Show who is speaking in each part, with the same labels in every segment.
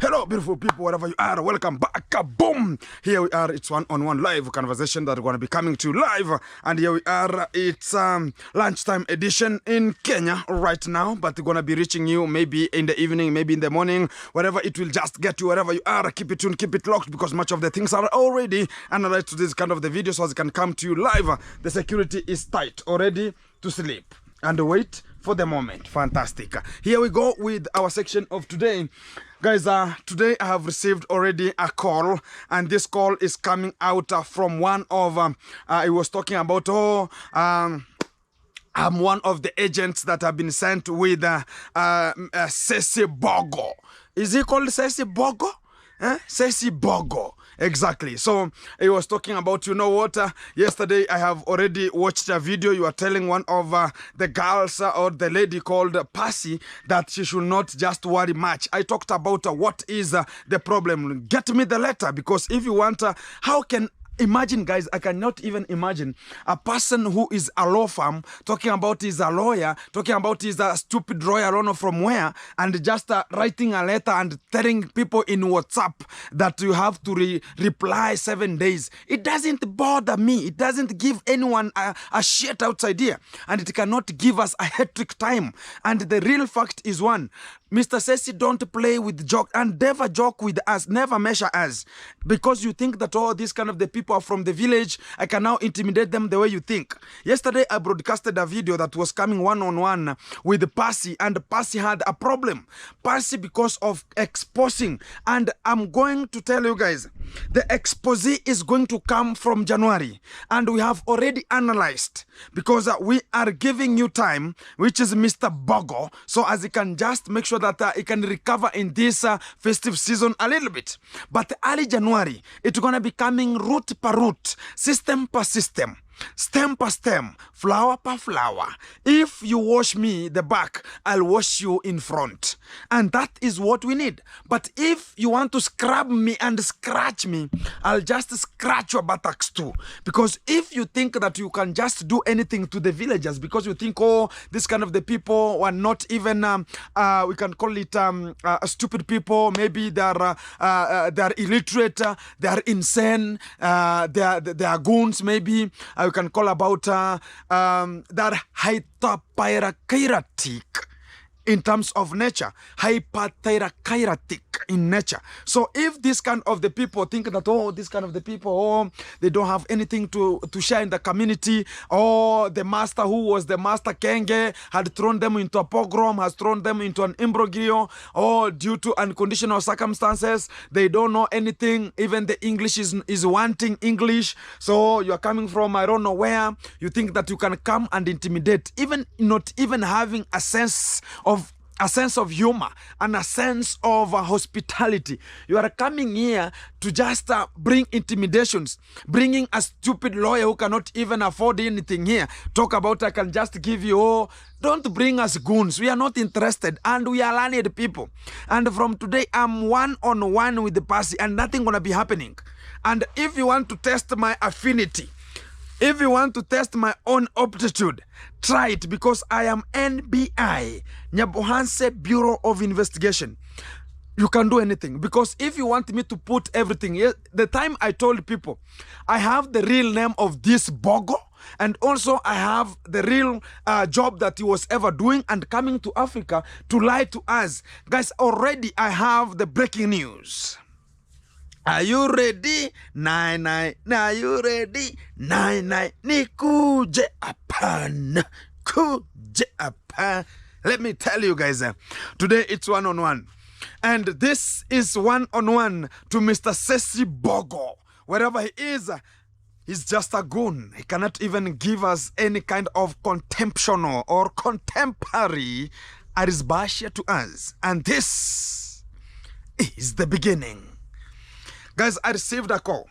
Speaker 1: Hello, beautiful people, wherever you are, welcome back. Boom! Here we are, it's one-on-one live conversation that we're going to be coming to live. And here we are, it's lunchtime edition in Kenya right now. But we're going to be reaching you maybe in the evening, maybe in the morning, wherever it will just get you, wherever you are. Keep it tuned, keep it locked, because much of the things are already analyzed to this kind of the video so as it can come to you live. The security is tight, already to sleep. And wait for the moment. Fantastic. Here we go with our section of today. Guys, today I have received already a call, and this call is coming out from one of, I was talking about, I'm one of the agents that have been sent with Sesi Bogo. Is he called Sesi Bogo? Sesi Bogo. Exactly. So he was talking about, you know what, yesterday I have already watched a video. You are telling one of the girls or the lady called Passy that she should not just worry much. I talked about what is the problem. Get me the letter, because if you want, how can imagine, guys, I cannot even imagine a person who is a law firm talking about he's a lawyer, talking about he's a stupid lawyer, I don't know from where, and just writing a letter and telling people in WhatsApp that you have to reply 7 days. It doesn't bother me. It doesn't give anyone a shit outside here, and it cannot give us a hectic time. And the real fact is one, Mr. Sesi, don't play with joke and never joke with us, never measure us, because you think that all these kind of the people are from the village, I can now intimidate them the way you think. Yesterday I broadcasted a video that was coming one-on-one with Passy, and Passy had a problem. Passy, because of exposing, and I'm going to tell you guys, the expose is going to come from January, and we have already analyzed, because we are giving you time, which is Mr. Bogo, so as you can just make sure that it can recover in this festive season a little bit. But early January, it's going to be coming root per root, system per system, stem per stem, flower per flower. If you wash me the back, I'll wash you in front. And that is what we need. But if you want to scrub me and scratch me, I'll just scratch your buttocks too. Because if you think that you can just do anything to the villagers, because you think, oh, this kind of the people are not even, we can call it stupid people, maybe they're illiterate, they're insane, they're goons, maybe. You can call about that hyperpyracratic in terms of nature, hyperpyracratic in nature. So if this kind of the people think that, oh, this kind of the people, oh, they don't have anything to share in the community, or the master who was the master Kenge had thrown them into a pogrom, has thrown them into an imbroglio, or due to unconditional circumstances, they don't know anything, even the English is wanting English, so you are coming from I don't know where, you think that you can come and intimidate, even not even having a sense of humor and a sense of hospitality. You are coming here to just bring intimidations, bringing a stupid lawyer who cannot even afford anything here. Talk about I can just give you, oh, don't bring us goons. We are not interested, and we are learned people. And from today, I'm one-on-one with the Passy, and nothing gonna be happening. And if you want to test my affinity, if you want to test my own aptitude, try it, because I am NBI, Nyabohanse Bureau of Investigation. You can do anything, because if you want me to put everything, the time I told people, I have the real name of this Bogo, and also I have the real job that he was ever doing and coming to Africa to lie to us. Guys, already I have the breaking news. Are you ready? Nine. Are you ready? Nine. Nikuje apan. Kuje apan. Let me tell you guys, today it's one-on-one. And this is one-on-one to Mr. Sesi Bogo. Wherever he is, he's just a goon. He cannot even give us any kind of contemptual or contemporary arisbashia to us. And this is the beginning. Guys, I received a call.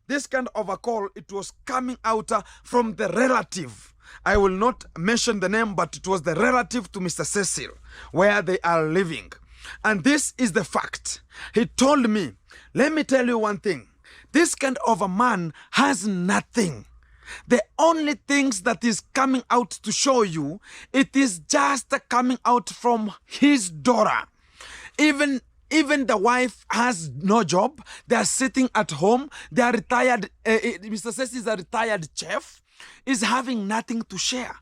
Speaker 1: This kind of a call, it was coming out from the relative. I will not mention the name, but it was the relative to Mr. Cecil, where they are living. And this is the fact. He told me, let me tell you one thing. This kind of a man has nothing. The only things that is coming out to show you, it is just coming out from his daughter. Even the wife has no job. They are sitting at home. They are retired. Mr. Sesi is a retired chef, is having nothing to share.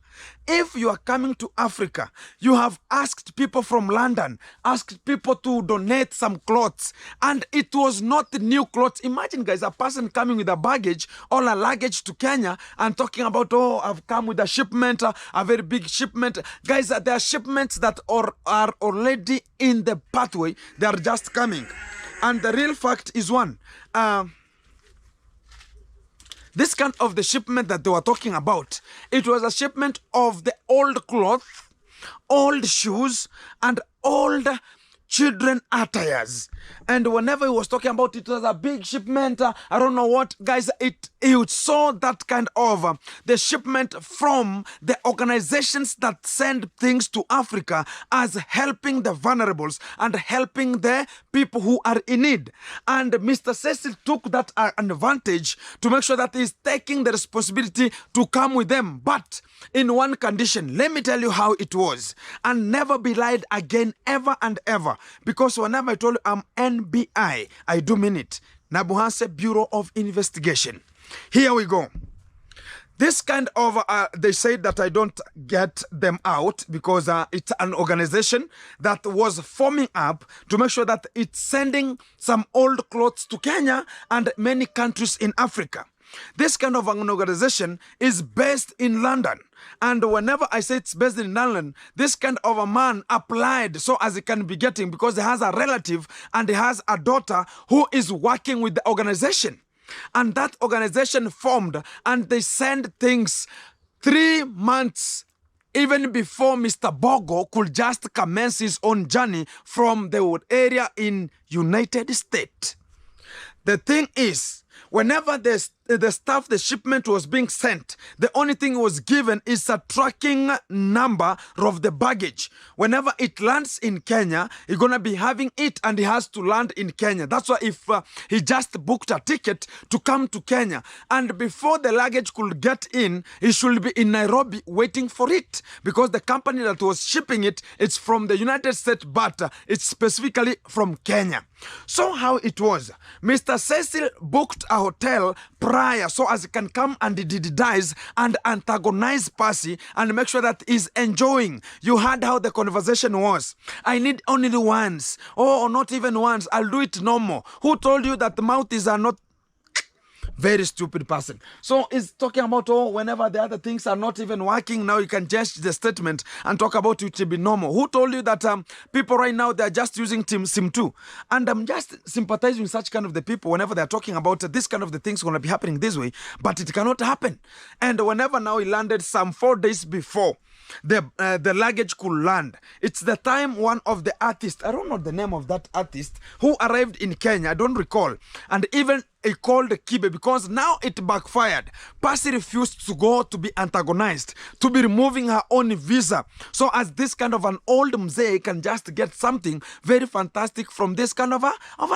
Speaker 1: If you are coming to Africa, you have asked people from London, asked people to donate some clothes, and it was not new clothes. Imagine, guys, a person coming with a baggage or a luggage to Kenya and talking about, oh, I've come with a shipment, a very big shipment. Guys, there are shipments that are already in the pathway. They are just coming. And the real fact is one. This kind of the shipment that they were talking about, it was a shipment of the old cloth, old shoes, and old children attires. And whenever he was talking about it, was a big shipment, I don't know what, guys, you saw that kind of the shipment from the organizations that send things to Africa as helping the vulnerables and helping the people who are in need. And Mr. Cecil took that advantage to make sure that he's taking the responsibility to come with them. But in one condition, let me tell you how it was. And never be lied again, ever and ever. Because whenever I told you I'm NBI, I do mean it. Nabuhanse Bureau of Investigation. Here we go. This kind of, they say that I don't get them out because it's an organization that was forming up to make sure that it's sending some old clothes to Kenya and many countries in Africa. This kind of an organization is based in London. And whenever I say it's based in London, this kind of a man applied so as he can be getting, because he has a relative and he has a daughter who is working with the organization. And that organization formed and they send things 3 months even before Mr. Bogo could just commence his own journey from the area in United States. The thing is, whenever the stuff, the shipment was being sent, the only thing was given is a tracking number of the baggage. Whenever it lands in Kenya, he's going to be having it and he has to land in Kenya. That's why if he just booked a ticket to come to Kenya, and before the luggage could get in, he should be in Nairobi waiting for it, because the company that was shipping it, it's from the United States, but it's specifically from Kenya. So how it was, Mr. Cecil booked a hotel prior so as he can come and didize and antagonize Passy and make sure that he's enjoying. You heard how the conversation was. I need only once. Oh, not even once. I'll do it no more. Who told you that the mouth is not? Very stupid person. So he's talking about, oh, whenever the other things are not even working, now you can change the statement and talk about it to be normal. Who told you that people right now, they're just using Sim 2? And I'm just sympathizing with such kind of the people whenever they're talking about this kind of the things going to be happening this way, but it cannot happen. And whenever now he landed some 4 days before the luggage could land, it's the time one of the artists, I don't know the name of that artist, who arrived in Kenya, I don't recall, and even he called Kibe, because now it backfired. Passy refused to go to be antagonized, to be removing her own visa, so as this kind of an old mzee can just get something very fantastic from this kind of a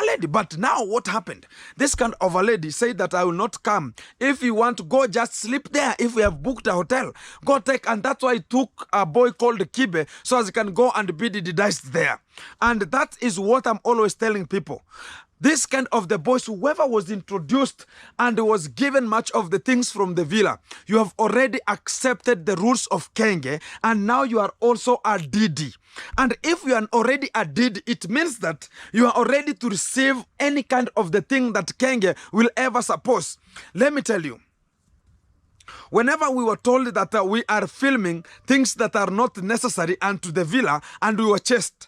Speaker 1: lady. But now what happened? This kind of a lady said that I will not come. If you want to go, just sleep there. If we have booked a hotel, go take. And that's why he took a boy called Kibe so as he can go and be didiced there. And that is what I'm always telling people. This kind of the boys, whoever was introduced and was given much of the things from the villa, you have already accepted the rules of Kenge, and now you are also a Didi. And if you are already a Didi, it means that you are already to receive any kind of the thing that Kenge will ever suppose. Let me tell you, whenever we were told that we are filming things that are not necessary unto the villa and we were chased,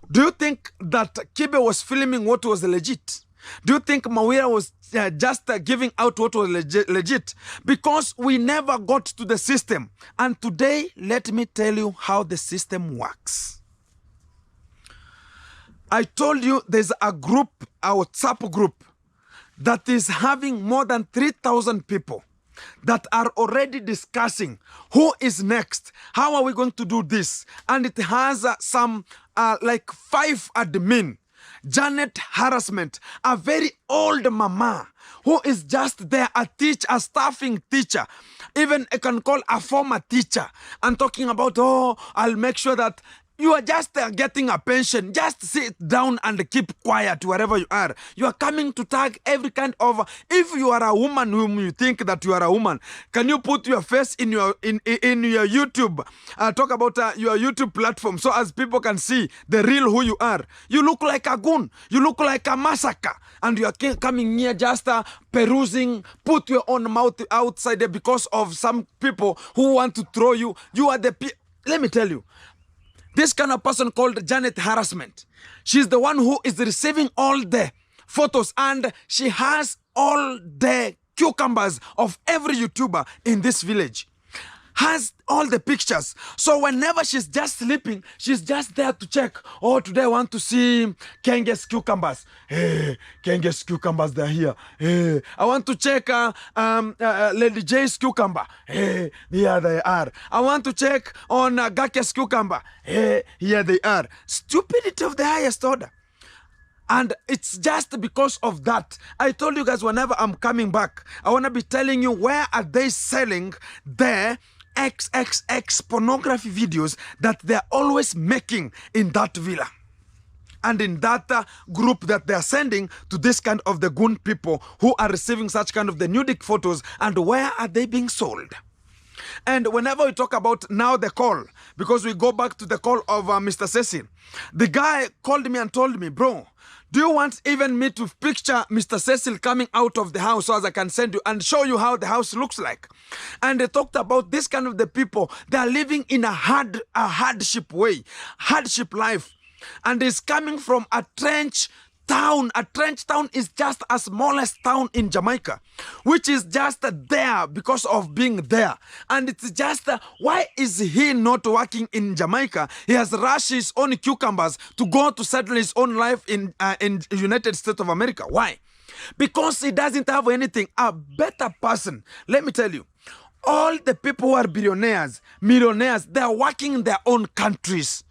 Speaker 1: do you think that Kibe was filming what was legit? Do you think Mawira was just giving out what was legit? Because we never got to the system. And today, let me tell you how the system works. I told you there's a group, a WhatsApp group, that is having more than 3,000 people that are already discussing who is next, how are we going to do this, and it has some like 5 admin. Janet harassment, a very old mama who is just there, a teacher, a staffing teacher. Even I can call a former teacher and talking about, oh, I'll make sure that you are just getting a pension. Just sit down and keep quiet wherever you are. You are coming to tag every kind of... If you are a woman whom you think that you are a woman, can you put your face in your YouTube? Talk about your YouTube platform so as people can see the real who you are. You look like a goon. You look like a massacre. And you are coming here just perusing. Put your own mouth outside there because of some people who want to throw you. You are the... Let me tell you. This kind of person called Janet harassment. She's the one who is receiving all the photos and she has all the cucumbers of every YouTuber in this village. Has all the pictures. So whenever she's just sleeping, she's just there to check. Oh, today I want to see Kenge's cucumbers. Hey, Kenge's cucumbers, they're here. Hey, I want to check Lady J's cucumber. Hey, here they are. I want to check on Gake's cucumber. Hey, here they are. Stupidity of the highest order. And it's just because of that. I told you guys whenever I'm coming back, I want to be telling you where are they selling their XXX pornography videos that they're always making in that villa. And in that group that they're sending to this kind of the goon people who are receiving such kind of the nudic photos, and where are they being sold? And whenever we talk about now the call, because we go back to the call of Mr. Cecil, the guy called me and told me, bro, do you want even me to picture Mr. Cecil coming out of the house so as I can send you and show you how the house looks like? And they talked about this kind of the people, they are living in a hardship way, hardship life. And it's coming from a trench town. A trench town is just a smallest town in Jamaica, which is just there because of being there. And it's just, why is he not working in Jamaica? He has rushed his own cucumbers to go to settle his own life in United States of America. Why? Because he doesn't have anything. A better person. Let me tell you, all the people who are billionaires, millionaires, they are working in their own countries.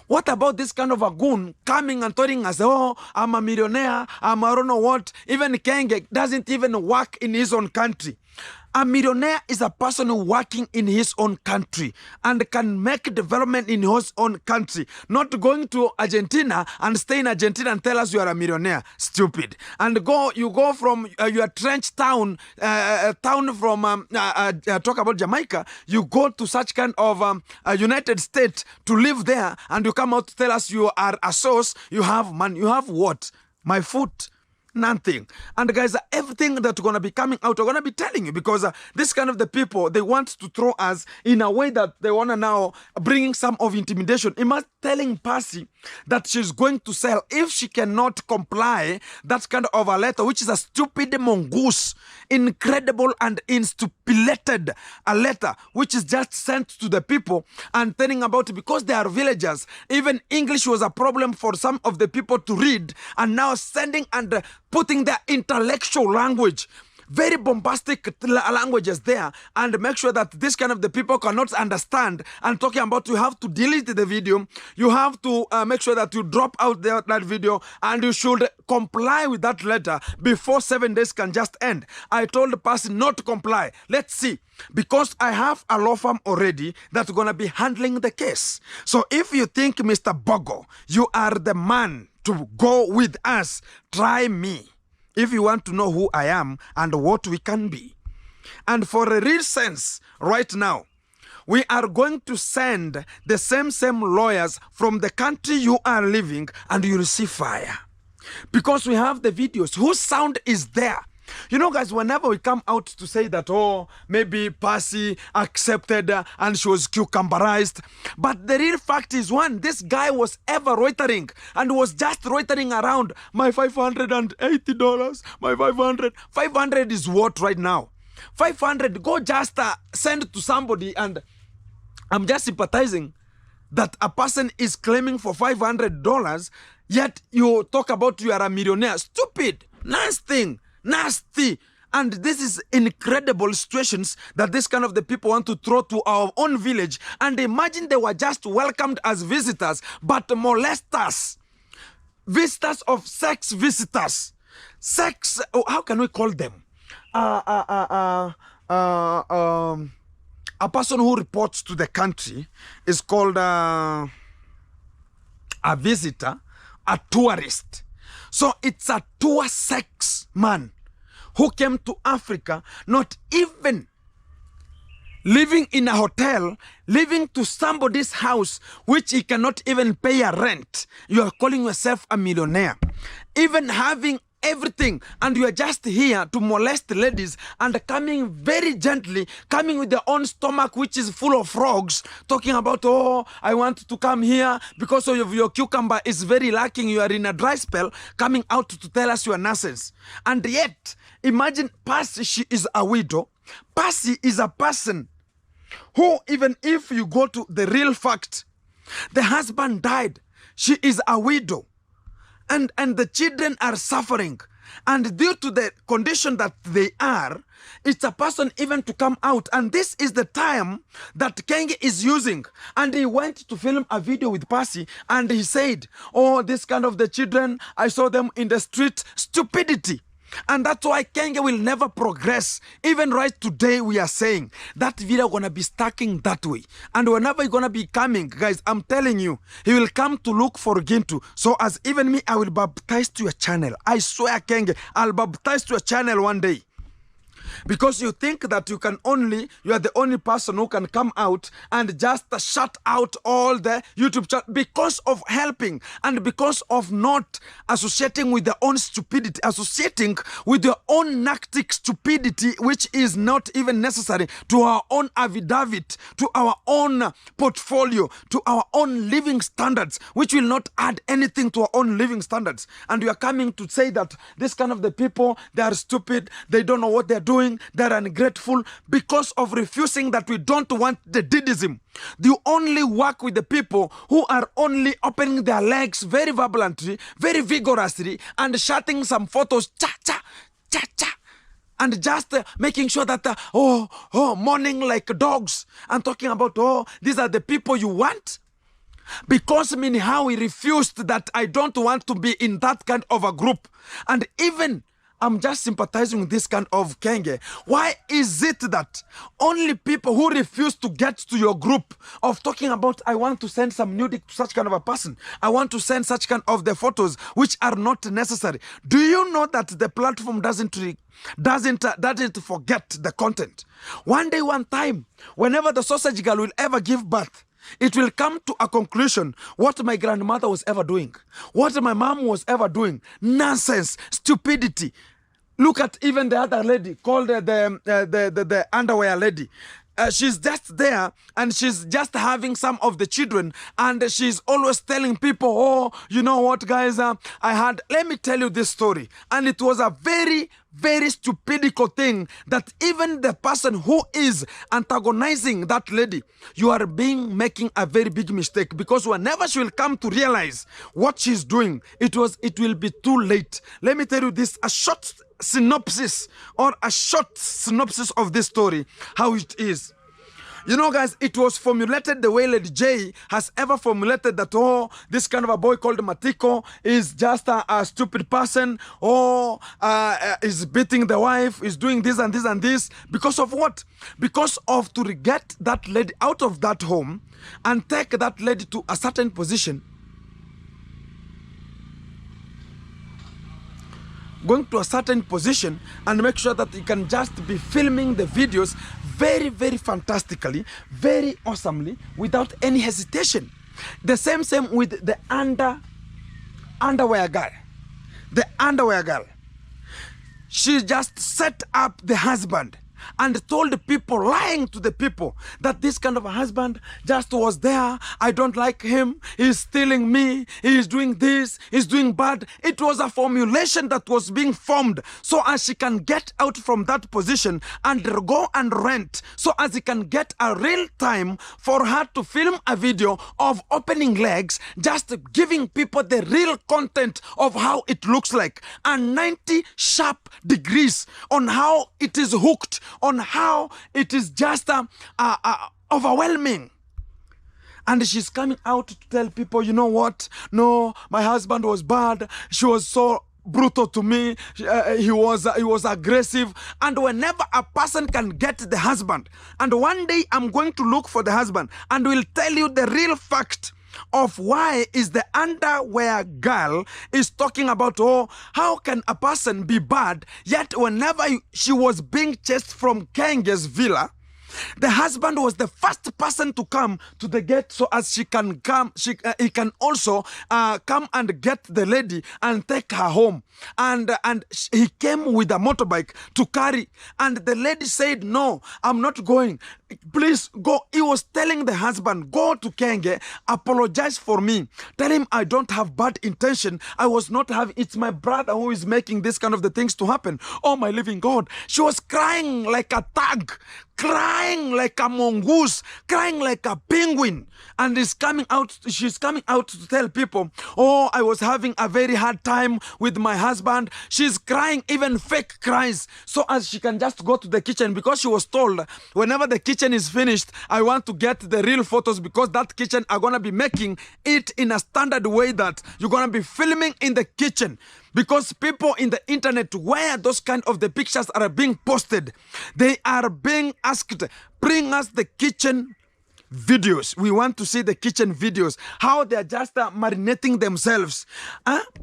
Speaker 1: What about this kind of a goon coming and telling us, oh, I'm a millionaire, I don't know what. Even Kenge doesn't even work in his own country. A millionaire is a person who working in his own country and can make development in his own country. Not going to Argentina and stay in Argentina and tell us you are a millionaire. Stupid. And you go from your trench town, from, talk about Jamaica, you go to such kind of United States to live there, and you come out to tell us you are a source, you have money. You have what? My foot. Nothing. And guys, everything that's going to be coming out, we're going to be telling you, because this kind of the people, they want to throw us in a way that they want to now bringing some of intimidation. Imagine telling Passy that she's going to sell if she cannot comply that kind of a letter, which is a stupid mongoose, incredible and instupulated a letter, which is just sent to the people and telling about it because they are villagers. Even English was a problem for some of the people to read, and now sending and putting their intellectual language, very bombastic languages there, and make sure that this kind of the people cannot understand, and talking about you have to delete the video, you have to make sure that you drop out that video, and you should comply with that letter before 7 days can just end. I told the person not to comply. Let's see. Because I have a law firm already that's going to be handling the case. So if you think, Mr. Bogo, you are the man to go with us, try me. If you want to know who I am and what we can be. And for a real sense, right now, we are going to send the same lawyers from the country you are living, and you receive fire. Because we have the videos. Whose sound is there? You know, guys, whenever we come out to say that, oh, maybe Passy accepted and she was cucumberized. But the real fact is, one, this guy was ever loitering and was just loitering around my $580, my 500. 500 is what right now? 500, go just send to somebody, and I'm just sympathizing that a person is claiming for $500, yet you talk about you are a millionaire. Stupid, nasty. And this is incredible situations that this kind of the people want to throw to our own village. And imagine they were just welcomed as visitors, but molesters. visitors of sex visitors. Sex, how can we call them? A person who reports to the country is called a visitor, a tourist. So it's a tour sex man who came to Africa, not even living in a hotel, living to somebody's house, which he cannot even pay a rent. You are calling yourself a millionaire. Even having everything, and you are just here to molest ladies and coming very gently, coming with their own stomach which is full of frogs, talking about, oh, I want to come here because of your cucumber is very lacking, you are in a dry spell, coming out to tell us your nonsense. And yet, imagine Passy, she is a widow. Passy is a person who, even if you go to the real fact, the husband died, she is a widow. And the children are suffering. And due to the condition that they are, it's a person even to come out. And this is the time that Kenge is using. And he went to film a video with Passy. And he said, oh, this kind of the children, I saw them in the street. Stupidity. And that's why Kenge will never progress. Even right today, we are saying that video gonna be stacking that way. And whenever you're gonna be coming, guys, I'm telling you, he will come to look for Gintu. So as even me, I will baptize to your channel. I swear, Kenge, I'll baptize to your channel one day. Because you think that you are the only person who can come out and just shut out all the YouTube channel because of helping and because of not associating with their own stupidity, associating with your own nactic stupidity, which is not even necessary to our own affidavit, to our own portfolio, to our own living standards, which will not add anything to our own living standards. And you are coming to say that this kind of the people, they are stupid, they don't know what they're doing, they're ungrateful because of refusing that we don't want the didism. You only work with the people who are only opening their legs very vibrantly, very vigorously, and shouting some photos, cha-cha, cha-cha, and just making sure that, mourning like dogs, and talking about, oh, these are the people you want? Because how he refused that I don't want to be in that kind of a group. And even I'm just sympathizing with this kind of Kenge. Why is it that only people who refuse to get to your group of talking about, I want to send some nudic to such kind of a person, I want to send such kind of the photos which are not necessary? Do you know that the platform doesn't forget the content? One day, one time, whenever the sausage girl will ever give birth, it will come to a conclusion what my grandmother was ever doing, what my mom was ever doing. Nonsense, stupidity. Look at even the other lady called the underwear lady. She's just there and she's just having some of the children, and she's always telling people, oh, you know what, guys, let me tell you this story. And it was a very, very stupidical thing that even the person who is antagonizing that lady, you are making a very big mistake, because whenever she will come to realize what she's doing, it will be too late. Let me tell you this, a short synopsis of this story, how it is. You know, guys, it was formulated the way Lady J has ever formulated that, oh, this kind of a boy called Matiko is just a stupid person, or is beating the wife, is doing this and this and this. Because of what? Because of to get that lady out of that home and take that lady to a certain position. Going to a certain position and make sure that you can just be filming the videos very, very fantastically, very awesomely, without any hesitation. The same with the underwear girl. The underwear girl. She just set up the husband and told the people, lying to the people, that this kind of a husband just was there. I don't like him. He's stealing me. He's doing this. He's doing bad. It was a formulation that was being formed so as she can get out from that position and go and rent, so as he can get a real time for her to film a video of opening legs, just giving people the real content of how it looks like, and 90 sharp degrees on how it is hooked, on how it is just overwhelming. And she's coming out to tell people, you know what? No, my husband was bad. She was so brutal to me. He was aggressive. And whenever a person can get the husband, and one day I'm going to look for the husband and will tell you the real fact of why is the underwear girl is talking about, oh, how can a person be bad, yet whenever she was being chased from Kenge's villa, the husband was the first person to come to the gate so as she can come, he can also come and get the lady and take her home. And he came with a motorbike to carry, and the lady said, no, I'm not going. Please go. He was telling the husband, go to Kenge, apologize for me. Tell him I don't have bad intention. I was not having, it's my brother who is making this kind of the things to happen. Oh my living God. She was crying like a thug, crying like a mongoose, crying like a penguin. And she's coming out to tell people, oh, I was having a very hard time with my husband. She's crying, even fake cries, so as she can just go to the kitchen, because she was told, whenever the kitchen is finished, I want to get the real photos, because that kitchen are going to be making it in a standard way that you're going to be filming in the kitchen. Because people in the internet where those kind of the pictures are being posted, they are being asked, bring us the kitchen videos. We want to see the kitchen videos. How they are just marinating themselves.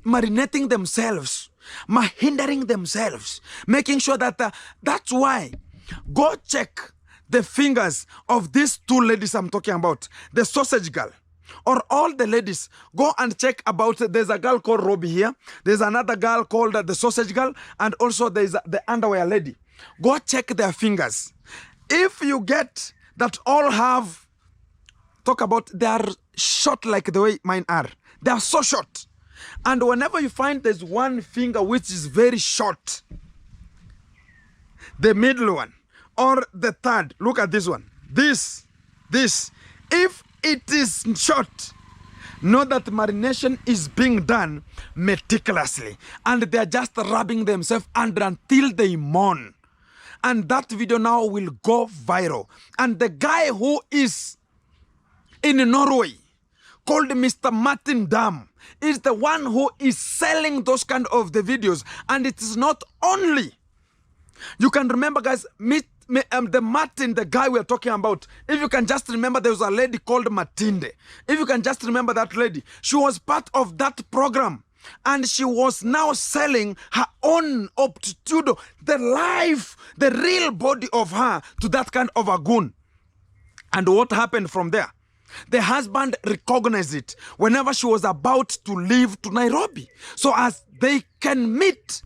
Speaker 1: Marinating themselves. Hindering themselves. Making sure that that's why. Go check the fingers of these two ladies I'm talking about. The sausage girl. Or all the ladies, go and check about, there's a girl called Robbie here. There's another girl called the sausage girl. And also there's the underwear lady. Go check their fingers. If you get that all have, talk about, they are short like the way mine are. They are so short. And whenever you find there's one finger which is very short, the middle one, or the third, look at this one. This. If it is short, know that marination is being done meticulously. And they are just rubbing themselves under until they mourn. And that video now will go viral. And the guy who is in Norway, called Mr. Martin Dam, is the one who is selling those kind of the videos. And it is not only, you can remember, guys, the Martin, the guy we are talking about, if you can just remember, there was a lady called Matinde. If you can just remember that lady, she was part of that program. And she was now selling her own aptitude, the life, the real body of her to that kind of a goon. And what happened from there? The husband recognized it whenever she was about to leave to Nairobi, so as they can meet.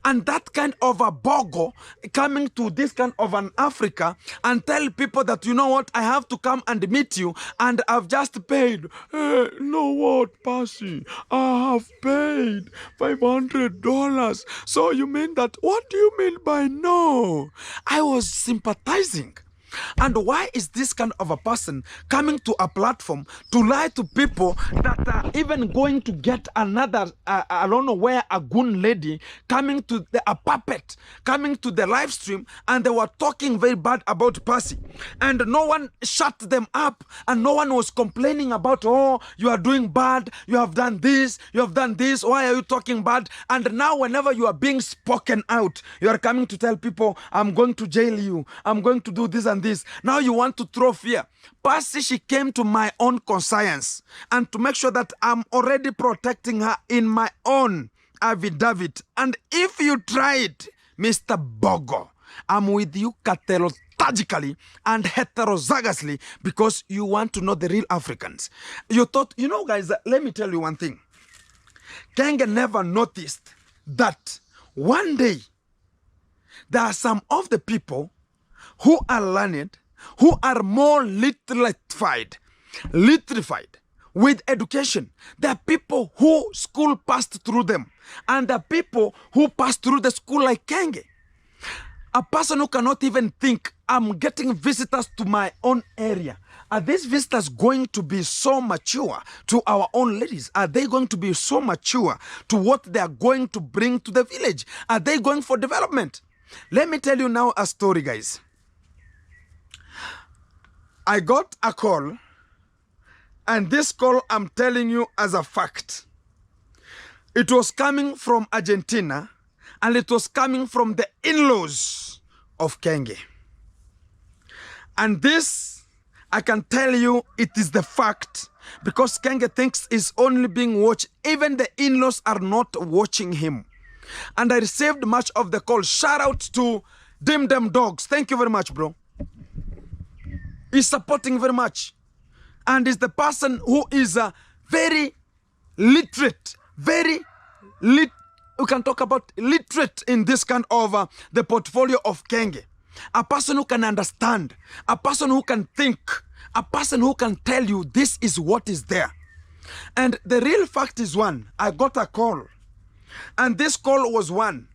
Speaker 1: And that kind of a bogo coming to this kind of an Africa and tell people that, you know what, I have to come and meet you and I've just paid. Hey, you know what, Passy, I have paid $500. So you mean that? What do you mean by no? I was sympathizing. And why is this kind of a person coming to a platform to lie to people that are even going to get another, I don't know where, a goon lady coming to a puppet, coming to the live stream, and they were talking very bad about Passy. And no one shut them up, and no one was complaining about, oh, you are doing bad, you have done this, why are you talking bad? And now whenever you are being spoken out, you are coming to tell people, I'm going to jail you, I'm going to do this and this. Now you want to throw fear. Passy, she came to my own conscience and to make sure that I'm already protecting her in my own affidavit. And if you tried, Mr. Bogo, I'm with you categorically and heterozygously because you want to know the real Africans. You thought, you know, guys, let me tell you one thing. Kenge never noticed that one day there are some of the people who are learned, who are more litrified with education. There are people who school passed through them, and there are people who passed through the school like Kenge. A person who cannot even think, I'm getting visitors to my own area. Are these visitors going to be so mature to our own ladies? Are they going to be so mature to what they are going to bring to the village? Are they going for development? Let me tell you now a story, guys. I got a call And this call, I'm telling you as a fact. It was coming from Argentina, and it was coming from the in-laws of Kenge. And this, I can tell you, it is the fact, because Kenge thinks he's only being watched. Even the in-laws are not watching him. And I received much of the call. Shout out to Dim Dem Dogs. Thank you very much, bro. He's supporting very much. And is the person who is very literate, we can talk about literate in this kind of the portfolio of Kenge. A person who can understand, a person who can think, a person who can tell you this is what is there. And the real fact is one, I got a call. And this call was one.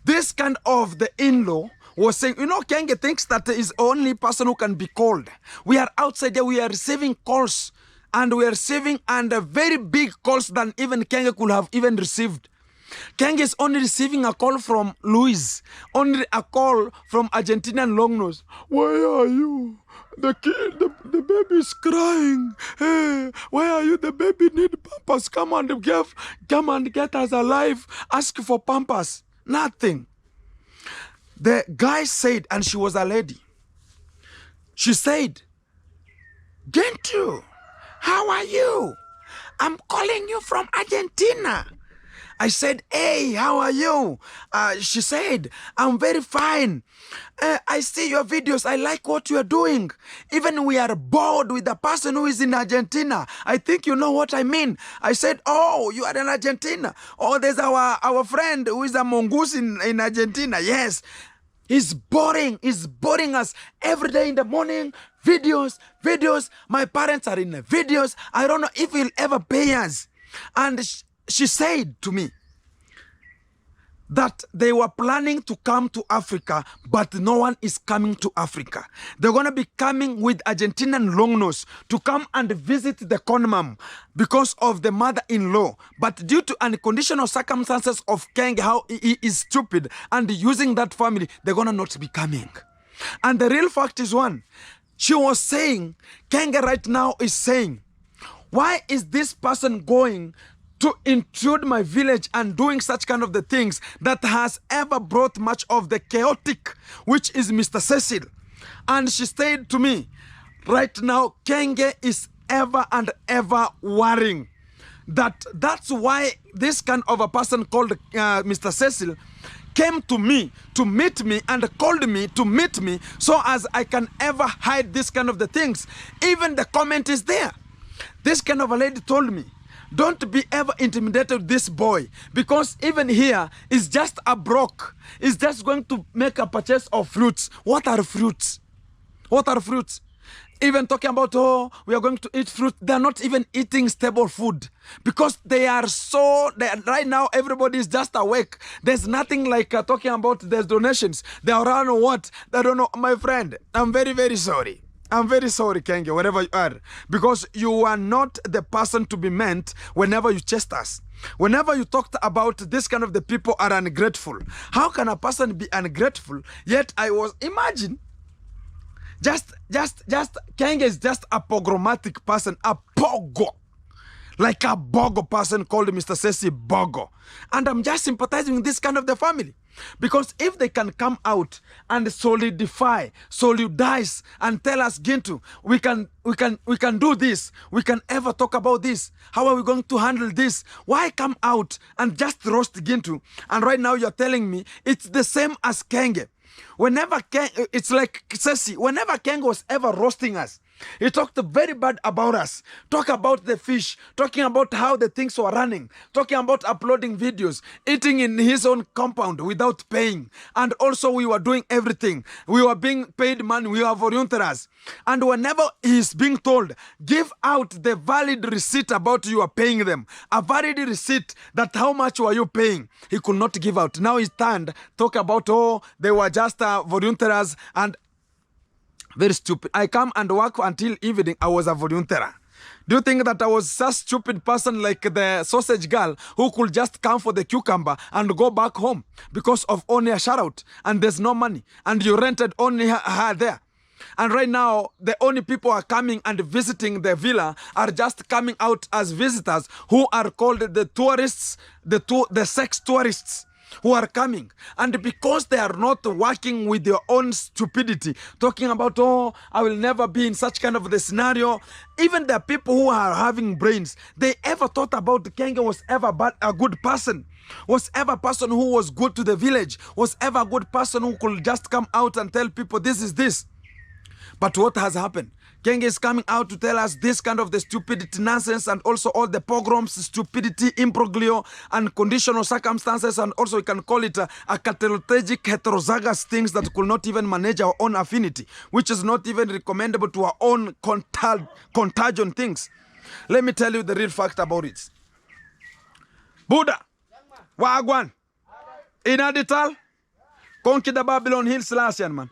Speaker 1: This kind of the in-law was saying, you know, Kenge thinks that is only person who can be called. We are outside there, we are receiving calls. And we are receiving very big calls than even Kenge could have even received. Kenge is only receiving a call from Luis, only a call from Argentinian Longnose. Where are you? The kid, the baby is crying. Hey, where are you? The baby need pampers. Come and get us alive. Ask for pampers. Nothing. The guy said, and she was a lady. She said, Gentu, how are you? I'm calling you from Argentina. I said, hey, how are you? She said, I'm very fine. I see your videos. I like what you are doing. Even we are bored with the person who is in Argentina. I think you know what I mean. I said, oh, you are in Argentina. Oh, there's our friend who is a mongoose in Argentina. Yes. He's boring. He's boring us every day in the morning. Videos. My parents are in the videos. I don't know if he'll ever pay us. And she said to me that they were planning to come to Africa, but no one is coming to Africa. They're going to be coming with Argentinian Longnose to come and visit the Conmam because of the mother-in-law. But due to unconditional circumstances of Kenge, how he is stupid and using that family, they're going to not be coming. And the real fact is one. She was saying, Kenge right now is saying, why is this person going to intrude my village and doing such kind of the things that has ever brought much of the chaotic, which is Mr. Cecil? And she said to me, right now, Kenge is ever and ever worrying. That's why this kind of a person called Mr. Cecil came to me to meet me and called me to meet me so as I can ever hide this kind of the things. Even the comment is there. This kind of a lady told me, don't be ever intimidated with this boy, because even here is just a broke. He's just going to make a purchase of fruits. What are fruits? What are fruits? Even talking about, oh, we are going to eat fruit. They're not even eating stable food because right now everybody is just awake. There's nothing like talking about there's donations. They are around what? They don't know. My friend, I'm very, very sorry. I'm very sorry, Kenge, wherever you are, because you are not the person to be meant whenever you chased us. Whenever you talked about this kind of the people are ungrateful. How can a person be ungrateful? Yet I was, imagine, just Kenge is just a pogromatic person, a pogo. Like a bogo person called Mr. Ceci Bogo. And I'm just sympathizing with this kind of the family. Because if they can come out and solidize, and tell us, Gintu, we can do this, we can ever talk about this, how are we going to handle this? Why come out and just roast Gintu? And right now you're telling me it's the same as Kenge. Whenever Kenge, it's like Ceci, whenever Kenge was ever roasting us, he talked very bad about us, talk about the fish, talking about how the things were running, talking about uploading videos, eating in his own compound without paying. And also we were doing everything. We were being paid money, we were volunteers. And whenever he's being told, give out the valid receipt about you are paying them, a valid receipt that how much were you paying, he could not give out. Now he's turned, talk about, oh, they were just volunteers and very stupid. I come and work until evening. I was a volunteer. Do you think that I was such a stupid person like the sausage girl who could just come for the cucumber and go back home because of only a shout out and there's no money and you rented only her there? And right now, the only people who are coming and visiting the villa are just coming out as visitors who are called the tourists, the sex tourists who are coming. And because they are not working with their own stupidity, talking about, oh, I will never be in such kind of the scenario. Even the people who are having brains, they ever thought about Kenge was ever a good person, was ever a person who was good to the village, was ever a good person who could just come out and tell people this is this. But what has happened? Kenge is coming out to tell us this kind of the stupidity nonsense, and also all the pogroms, stupidity, imbroglio, and conditional circumstances, and also we can call it a catalytic heterozygous things that could not even manage our own affinity, which is not even recommendable to our own contagion things. Let me tell you the real fact about it. Buddha, Wagwan, Inadital, conquer the Babylon Hills last year, man.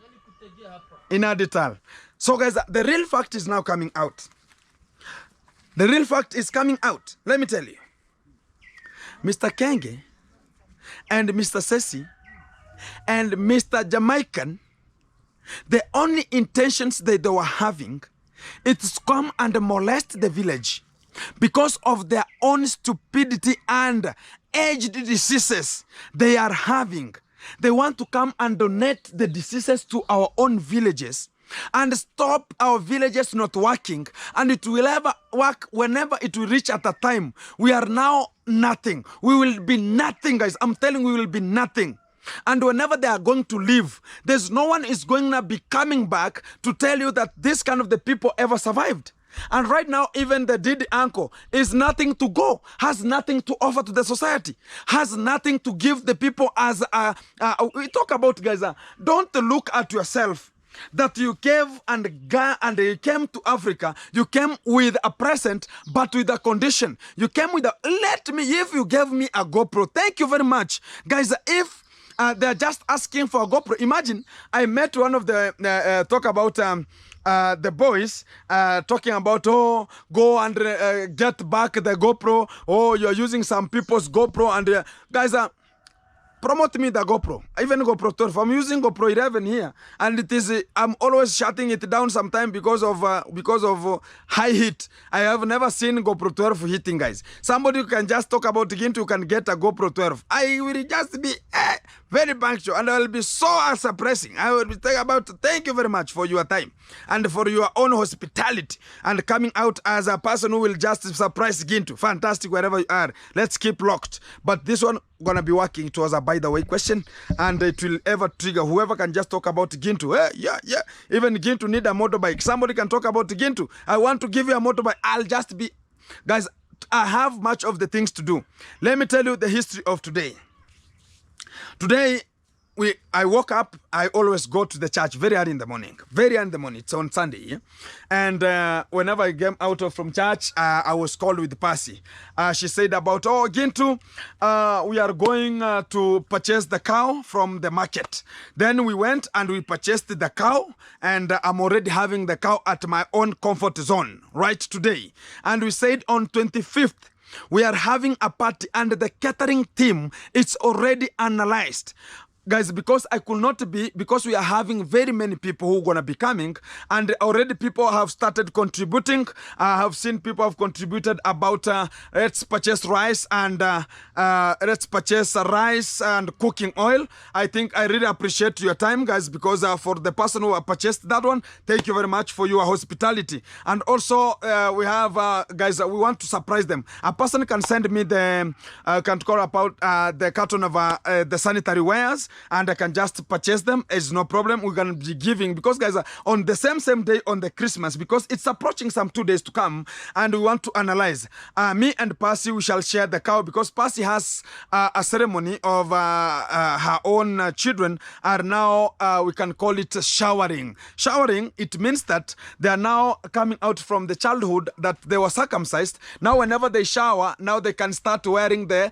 Speaker 1: Inadital. So guys, the real fact is now coming out. The real fact is coming out. Let me tell you. Mr. Kenge and Mr. Sesi and Mr. Jamaican, the only intentions that they were having is to come and molest the village because of their own stupidity and aged diseases they are having. They want to come and donate the diseases to our own villages and stop our villages not working, and it will ever work whenever it will reach at a time. We are now nothing. We will be nothing, guys. I'm telling you, we will be nothing. And whenever they are going to leave, there's no one is going to be coming back to tell you that this kind of the people ever survived. And right now, even the Didi uncle is nothing to go, has nothing to offer to the society, has nothing to give the people as we talk about, guys, don't look at yourself that you came and you came to Africa, you came with a present, but with a condition. You came with if you gave me a GoPro, thank you very much. Guys, if they're just asking for a GoPro, imagine I met one of the, talk about the boys talking about, oh, go and get back the GoPro, oh, you're using some people's GoPro, and guys, promote me the GoPro, even GoPro 12. I'm using GoPro 11 here, and it is I'm always shutting it down sometime because of high heat. I have never seen GoPro 12 hitting, guys. Somebody who can just talk about Gintu, can get a GoPro 12. I will just be very punctual, and I will be so suppressing. I will be talking about, thank you very much for your time and for your own hospitality and coming out as a person who will just surprise Gintu. Fantastic, wherever you are. Let's keep locked. But this one gonna be working. It was a by the way question, and it will ever trigger whoever can just talk about Gintu. Yeah. Even Gintu need a motorbike. Somebody can talk about Gintu. I want to give you a motorbike. I'll just be, guys, I have much of the things to do. Let me tell you the history of today. Today, I woke up. I always go to the church very early in the morning. Very early in the morning. It's on Sunday. Yeah? And whenever I came out from church, I was called with Passy. She said about, oh, Gintu, we are going to purchase the cow from the market. Then we went and we purchased the cow, and I'm already having the cow at my own comfort zone right today. And we said on 25th, we are having a party, and the catering team is already analyzed. Guys, because I could not be, because we are having very many people who are going to be coming, and already people have started contributing. I have seen people have contributed about let's purchase rice and cooking oil. I think I really appreciate your time, guys, because for the person who purchased that one, thank you very much for your hospitality. And also we have, guys, we want to surprise them. A person can send me the, can call about the carton of the sanitary wares, and I can just purchase them. It's no problem. We're going to be giving, because guys, on the same day on the Christmas, because it's approaching some 2 days to come, and we want to analyze. Me and Passy, we shall share the cow, because Passy has a ceremony of her own children are now, we can call it showering. Showering, it means that they are now coming out from the childhood that they were circumcised. Now whenever they shower, now they can start wearing the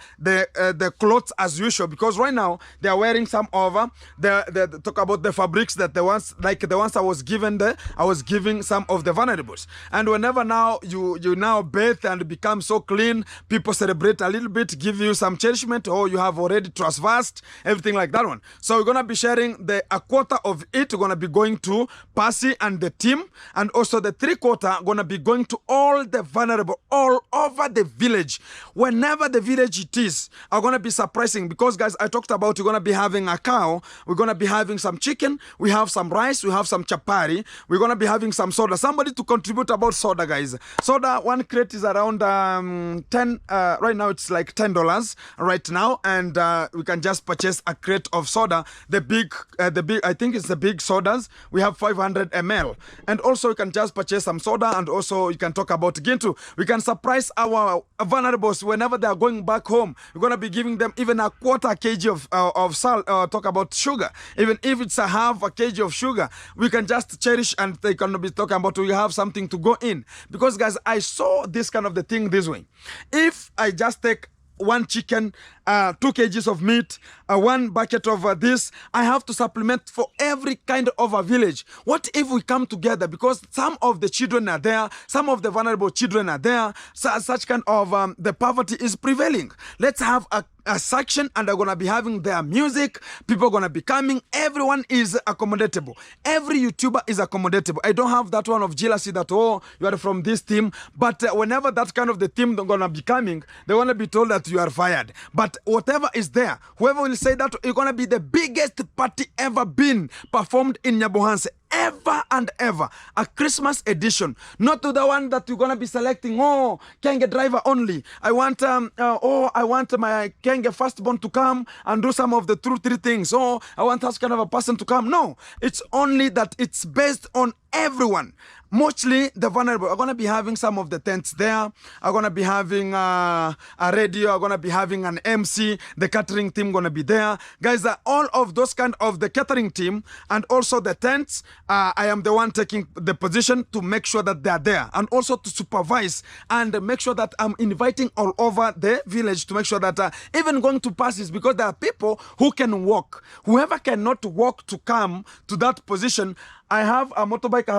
Speaker 1: clothes as usual, because right now they are wearing some of the talk about the fabrics that the ones I was given I was giving some of the vulnerables. And whenever now you now bathe and become so clean, people celebrate a little bit, give you some cherishment, or you have already transversed, everything like that one. So we're gonna be sharing a quarter of it. We're gonna be going to Passy and the team, and also the 3/4 gonna be going to all the vulnerable all over the village. Whenever the village it is, are gonna be surprising, because guys, I talked about we're gonna be having a cow, we're gonna be having some chicken, we have some rice, we have some chapati, we're gonna be having some soda. Somebody to contribute about soda, guys. Soda, one crate is around 10 right now it's like $10 right now, and we can just purchase a crate of soda. The big I think it's the big sodas, we have 500 ml, and also you can just purchase some soda, and also you can talk about Gintu. We can surprise our vulnerables whenever they are going back home. We're gonna be giving them even a quarter kg of salt, talk about sugar. Even if it's a half a kg of sugar, we can just cherish, and they can be talking about we have something to go in. Because guys, I saw this kind of the thing this way. If I just take one chicken, 2 kgs of meat, 1 bucket of this, I have to supplement for every kind of a village. What if we come together? Because some of the children are there, some of the vulnerable children are there, such kind of the poverty is prevailing. Let's have a section, and they're gonna be having their music, people are gonna be coming, everyone is accommodatable, every YouTuber is accommodatable. I don't have that one of jealousy that, oh, you are from this team, but whenever that kind of the team they're gonna be coming, they wanna be told that you are fired. But whatever is there, whoever will say that, it's gonna be the biggest party ever been performed in Nyabohanse, ever and ever. A Christmas edition, not to the one that you're gonna be selecting, oh, Kenge driver only, I want I want my Kenge firstborn to come and do some of the 2-3 things, oh, I want that kind of a person to come. No, it's only that it's based on everyone, mostly the vulnerable. I'm gonna be having some of the tents there. I'm gonna be having a radio. I'm gonna be having an MC. The catering team gonna be there, guys. All of those kind of the catering team and also the tents. I am the one taking the position to make sure that they are there, and also to supervise and make sure that I'm inviting all over the village to make sure that even going to passes, because there are people who can walk. Whoever cannot walk to come to that position, I have a motorbike,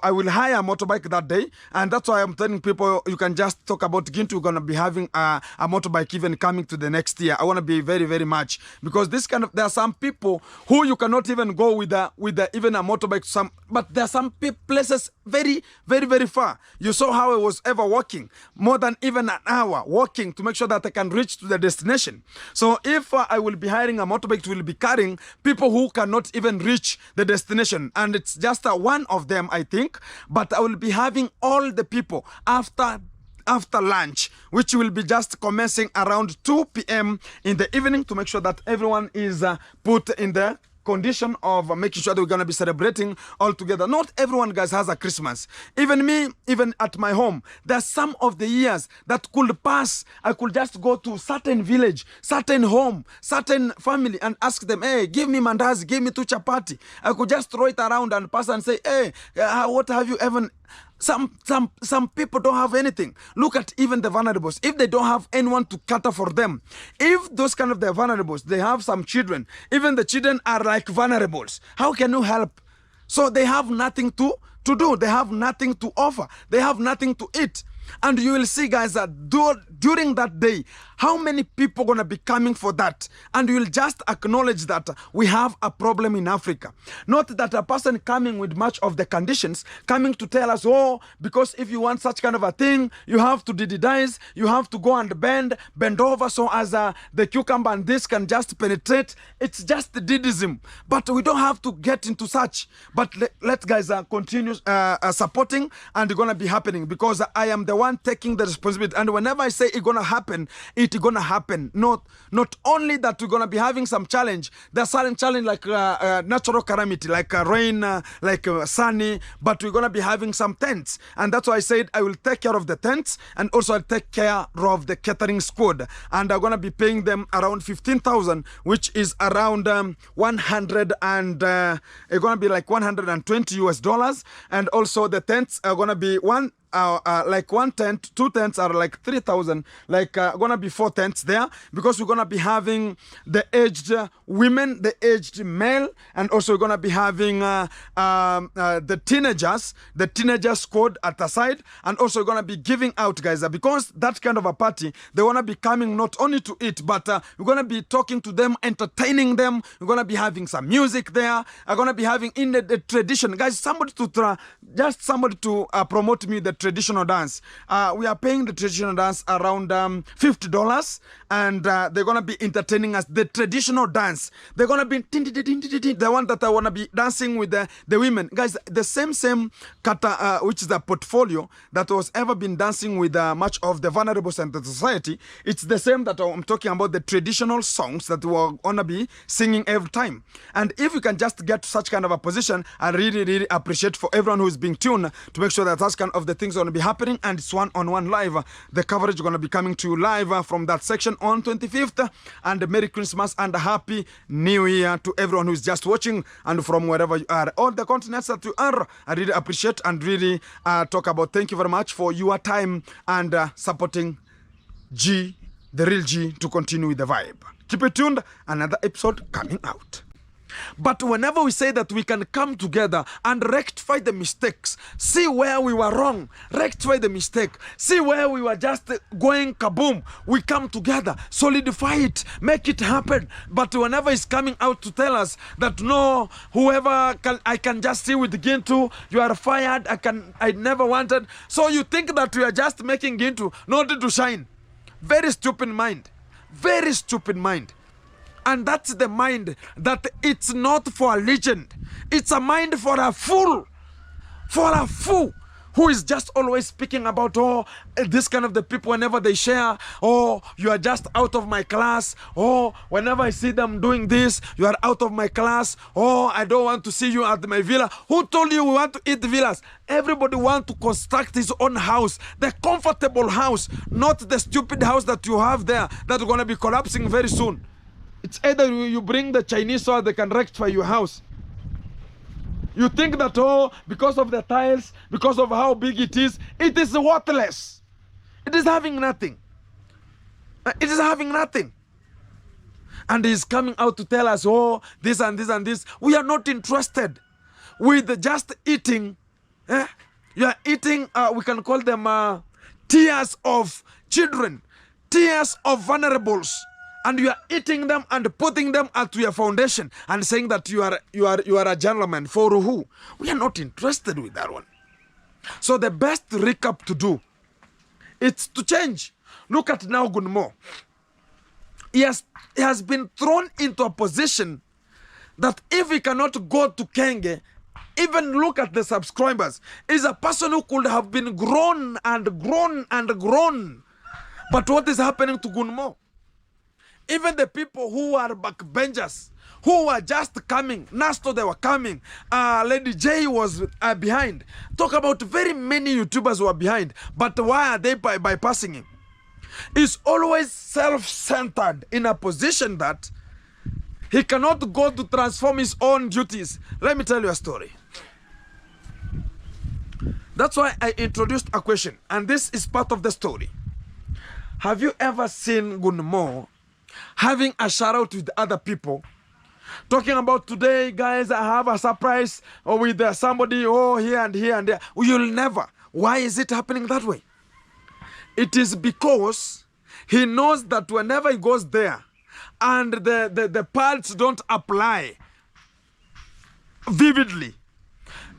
Speaker 1: I will hire a motorbike that day, and that's why I'm telling people you can just talk about Gintu. We're gonna be having a motorbike even coming to the next year. I want to be very, very much, because this kind of, there are some people who you cannot even go with even a motorbike to some, but there are some places very, very, very far. You saw how I was ever walking more than even an hour walking to make sure that I can reach to the destination. So if I will be hiring a motorbike, it will be carrying people who cannot even reach the destination, and it's just one of them, I think. But I will be having all the people after lunch, which will be just commencing around 2 p.m. in the evening, to make sure that everyone is put in the condition of making sure that we're going to be celebrating all together. Not everyone, guys, has a Christmas. Even me, even at my home, there's some of the years that could pass. I could just go to certain village, certain home, certain family and ask them, hey, give me mandazi, give me 2 chapati. I could just throw it around and pass and say, hey, what have you ever... Some people don't have anything. Look at even the vulnerables. If they don't have anyone to cater for them, if those kind of the vulnerables, they have some children, even the children are like vulnerables, how can you help? So they have nothing to do. They have nothing to offer. They have nothing to eat. And you will see, guys, that during that day, how many people are going to be coming for that? And you will just acknowledge that we have a problem in Africa. Not that a person coming with much of the conditions, coming to tell us, oh, because if you want such kind of a thing, you have to dididize, you have to go and bend over so as the cucumber and this can just penetrate. It's just didism. But we don't have to get into such. But let's, guys, continue supporting, and it's going to be happening, because I am the one taking the responsibility. And whenever I say it's gonna happen, it's gonna happen. Not only that we're gonna be having some challenge, there's certain challenge like natural calamity, like rain, like sunny, but we're gonna be having some tents. And that's why I said I will take care of the tents, and also I'll take care of the catering squad. And I'm gonna be paying them around 15,000, which is around 100 and it's gonna be like 120 US dollars. And also the tents are gonna be like 1 tent, 2 tents are like 3,000, like gonna be 4 tents there, because we're gonna be having the aged women, the aged male, and also we're gonna be having the teenager squad at the side, and also we're gonna be giving out, guys, because that kind of a party, they wanna be coming not only to eat, but we're gonna be talking to them, entertaining them. We're gonna be having some music there. I'm gonna be having in the tradition, guys. Somebody to promote me the traditional dance. We are paying the traditional dance around $50, and they're gonna be entertaining us. The traditional dance, they're gonna be the one that I wanna be dancing with the women, guys. The same kata, which is the portfolio that was ever been dancing with much of the vulnerable center society. It's the same that I'm talking about, the traditional songs that we're gonna be singing every time. And if we can just get to such kind of a position, I really appreciate for everyone who's being tuned to make sure that such kind of the things are gonna be happening, and it's one-on-one live. The coverage is gonna be coming to you live from that section on 25th. And Merry Christmas and Happy New Year to everyone who's just watching, and from wherever you are, all the continents that you are. I really appreciate and really talk about. Thank you very much for your time and supporting G, the real G, to continue with the vibe. Keep it tuned, another episode coming out. But whenever we say that we can come together and rectify the mistakes, see where we were wrong, rectify the mistake, see where we were just going kaboom, we come together, solidify it, make it happen. But whenever it's coming out to tell us that no, I can just see with Gintu, you are fired, I never wanted. So you think that we are just making Gintu not to shine. Very stupid mind. Very stupid mind. And that's the mind that it's not for a legend. It's a mind for a fool. For a fool who is just always speaking about, oh, this kind of the people whenever they share, oh, you are just out of my class, oh, whenever I see them doing this, you are out of my class, oh, I don't want to see you at my villa. Who told you we want to eat villas? Everybody wants to construct his own house, the comfortable house, not the stupid house that you have there that's going to be collapsing very soon. It's either you bring the Chinese so they can rectify your house. You think that, oh, because of the tiles, because of how big it is worthless. It is having nothing. It is having nothing. And he's coming out to tell us, oh, this and this and this. We are not interested with just eating. You are eating, we can call them tears of children, tears of vulnerables. And you are eating them and putting them onto your foundation and saying that you are a gentleman. For who? We are not interested with that one. So the best recap to do, it's to change. Look at now Gunmo. He has been thrown into a position that if he cannot go to Kenge, even look at the subscribers, is a person who could have been grown and grown and grown. But what is happening to Gunmo? Even the people who are backbenchers, who were just coming, Nasto they were coming, Lady J was behind. Talk about very many YouTubers who are behind. But why are they bypassing him? He's always self-centered in a position that he cannot go to transform his own duties. Let me tell you a story. That's why I introduced a question, and this is part of the story. Have you ever seen Gunmo having a shout out with other people, talking about today, guys, I have a surprise, or with somebody, oh, here and here and there? You'll never. Why is it happening that way? It is because he knows that whenever he goes there and the parts don't apply vividly,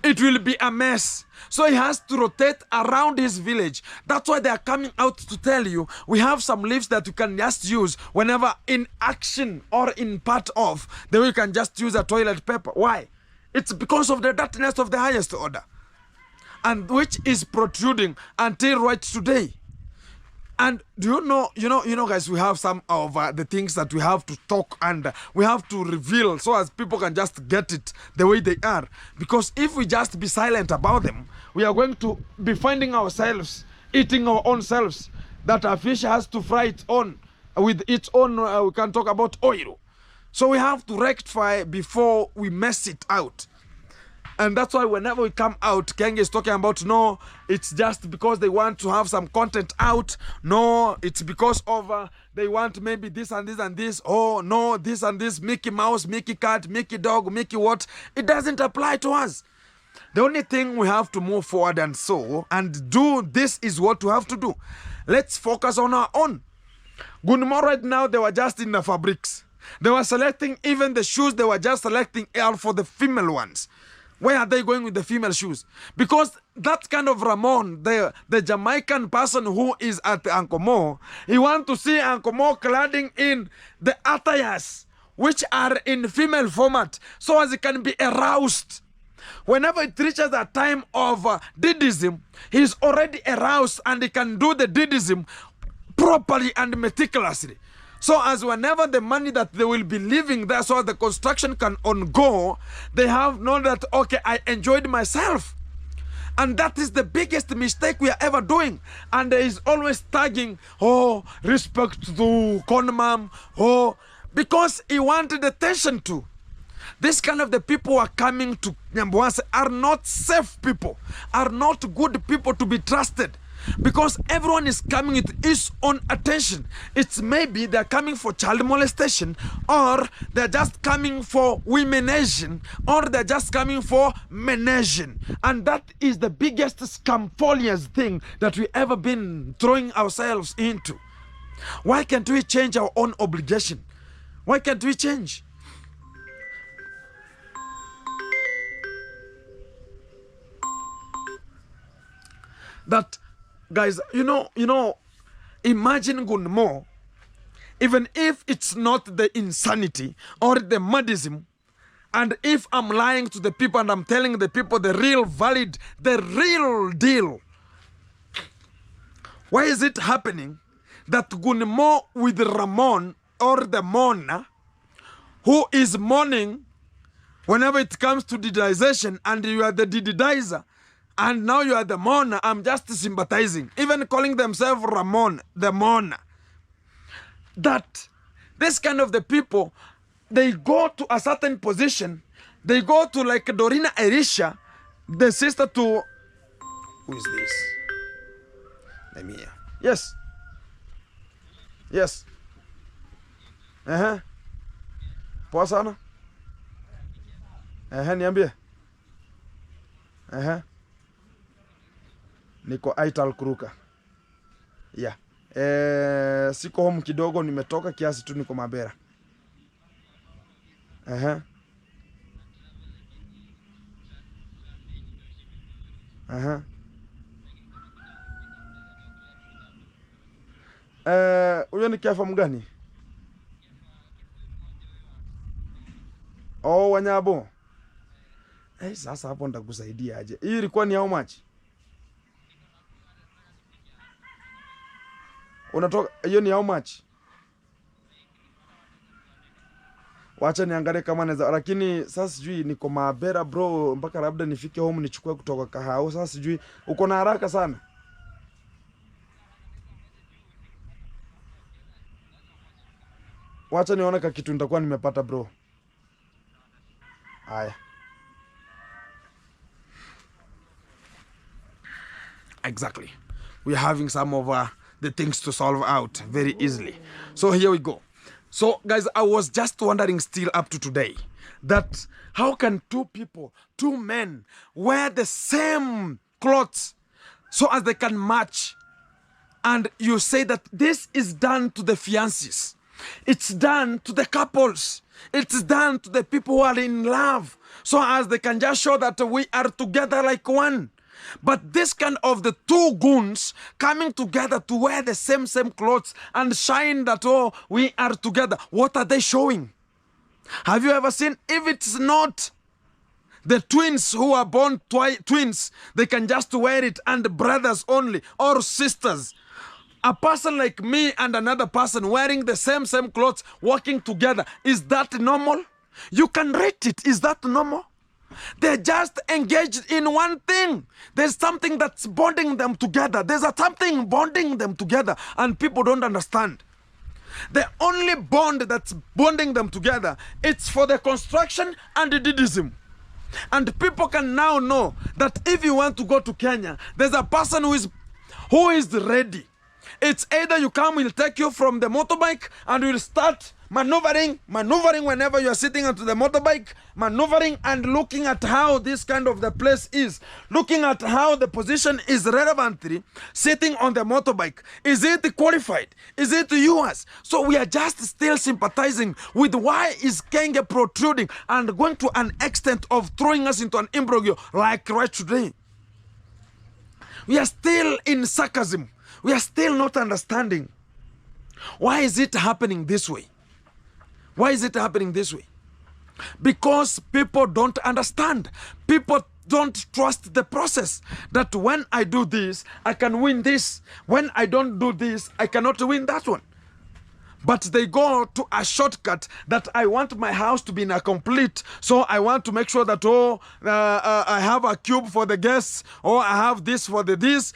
Speaker 1: it will be a mess. So he has to rotate around his village. That's why they are coming out to tell you, we have some leaves that you can just use whenever in action or in part of, then you can just use a toilet paper. Why? It's because of the dirtiness of the highest order, and which is protruding until right today. And do you know, guys, we have some of the things that we have to talk and we have to reveal so as people can just get it the way they are. Because if we just be silent about them, we are going to be finding ourselves eating our own selves. That a fish has to fry its own with its own, we can talk about oil. So we have to rectify before we mess it out. And that's why whenever we come out, Kenge is talking about, no, it's just because they want to have some content out. No, it's because of they want maybe this and this and this. Oh, no, this and this, Mickey Mouse, Mickey Cat, Mickey Dog, Mickey what. It doesn't apply to us. The only thing we have to move forward and do this is what we have to do. Let's focus on our own. Gunmo right now, they were just in the fabrics. They were selecting even the shoes they were just selecting are for the female ones. Why are they going with the female shoes? Because that kind of Ramon, the Jamaican person who is at Uncle Mo, he wants to see Uncle Mo cladding in the attires, which are in female format, so as he can be aroused. Whenever it reaches a time of didism, he's already aroused and he can do the didism properly and meticulously. So as whenever the money that they will be living there so the construction can go, they have known that, okay, I enjoyed myself. And that is the biggest mistake we are ever doing. And there is always tagging, oh, respect to Conmam, oh, because he wanted attention to. This kind of the people who are coming to Nyambwase are not safe people, are not good people to be trusted. Because everyone is coming with his own attention. It's maybe they're coming for child molestation, or they're just coming for womenation, or they're just coming for menation. And that is the biggest scampholious thing that we ever been throwing ourselves into. Why can't we change our own obligation? Why can't we change? That, guys, you know, imagine Gunmo, even if it's not the insanity or the madism, and if I'm lying to the people and I'm telling the people the real valid, the real deal, why is it happening that Gunmo with Ramon or the Mona, who is mourning whenever it comes to didization, and you are the didizer, and now you are the Mona, I'm just sympathizing. Even calling themselves Ramon, the Mona. That this kind of the people, they go to a certain position. They go to like Dorina Erisha, the sister to... Who is this? Let me hear. Yes. Yes. Poa sana. Niambie. Niko Aital Kuruka. Yeah. Siko home kidogo, nimetoka kiasi tu, niko Mabera. Uyo ni kiafa mgani? Oh, Wanyabo. Sasa hapo ndakusaidia aje. Hii ilikuwa ni how much? Unatoka, hiyo ni how much? Wacha niangalie kama naweza, lakini sasa sijui niko Mabera bro, mpaka labda nifike home nichukue kutoka Kahao. Sasa sijui uko na haraka sana. Wacha nione kama kitu nitakuwa nimepata bro. Haya. Exactly. We are having some of the things to solve out very easily. So here we go. So guys, I was just wondering still up to today that how can two people, two men, wear the same clothes so as they can match, and you say that this is done to the fiancés, it's done to the couples, it's done to the people who are in love, so as they can just show that we are together like one. But this kind of the two goons coming together to wear the same clothes and shine that, oh, we are together. What are they showing? Have you ever seen? If it's not the twins who are born twins, they can just wear it, and brothers only, or sisters. A person like me and another person wearing the same clothes, walking together, is that normal? You can rate it. Is that normal? They're just engaged in one thing. There's something that's bonding them together. There's something bonding them together, and people don't understand. The only bond that's bonding them together, it's for the construction and the didism. And people can now know that if you want to go to Kenya, there's a person who is ready. It's either you come, we'll take you from the motorbike and we'll start maneuvering whenever you're sitting onto the motorbike, maneuvering and looking at how this kind of the place is, looking at how the position is relevantly sitting on the motorbike. Is it qualified? Is it yours? So we are just still sympathizing with why is Kenge protruding and going to an extent of throwing us into an imbroglio like right today. We are still in sarcasm. We are still not understanding. Why is it happening this way? Why is it happening this way? Because people don't understand. People don't trust the process. That when I do this, I can win this. When I don't do this, I cannot win that one. But they go to a shortcut that I want my house to be in a complete. So I want to make sure that, I have a cube for the guests, or I have this for the this.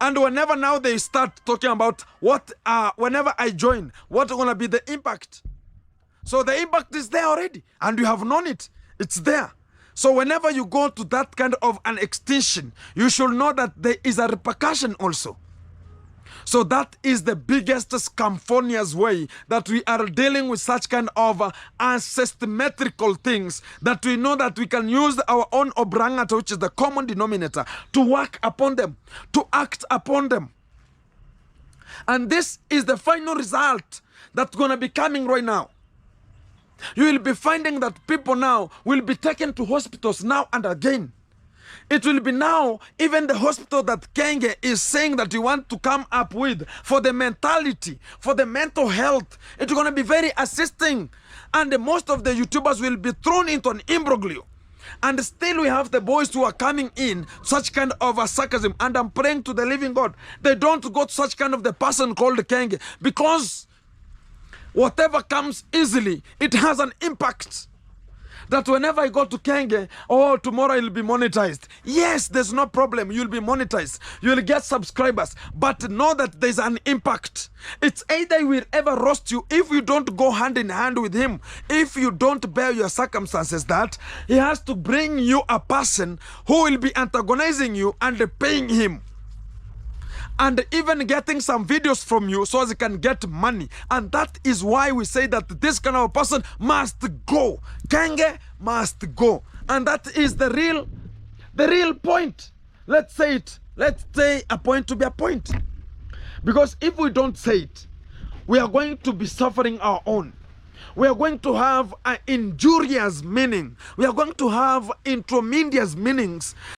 Speaker 1: And whenever now they start talking about what, whenever I join, what's going to be the impact? So the impact is there already, and you have known it. It's there. So whenever you go to that kind of an extinction, you should know that there is a repercussion also. So that is the biggest scamphonious way that we are dealing with such kind of asymmetrical things, that we know that we can use our own obrangata, which is the common denominator, to work upon them, to act upon them. And this is the final result that's going to be coming right now. You will be finding that people now will be taken to hospitals now and again. It will be now even the hospital that Kenge is saying that you want to come up with for the mentality, for the mental health. It's going to be very assisting. And most of the YouTubers will be thrown into an imbroglio. And still we have the boys who are coming in such kind of a sarcasm. And I'm praying to the living God, they don't go to such kind of the person called Kenge, because whatever comes easily, it has an impact. That whenever I go to Kenge, tomorrow it'll be monetized. Yes, there's no problem. You'll be monetized. You'll get subscribers. But know that there's an impact. It's either he will ever roast you if you don't go hand in hand with him. If you don't bear your circumstances, that he has to bring you a person who will be antagonizing you and paying him. And even getting some videos from you so as he can get money. And that is why we say that this kind of a person must go. Kenge must go. And that is the real point. Let's say it. Let's say a point to be a point. Because if we don't say it, we are going to be suffering our own. We are going to have an injurious meaning. We are going to have intromedious meanings.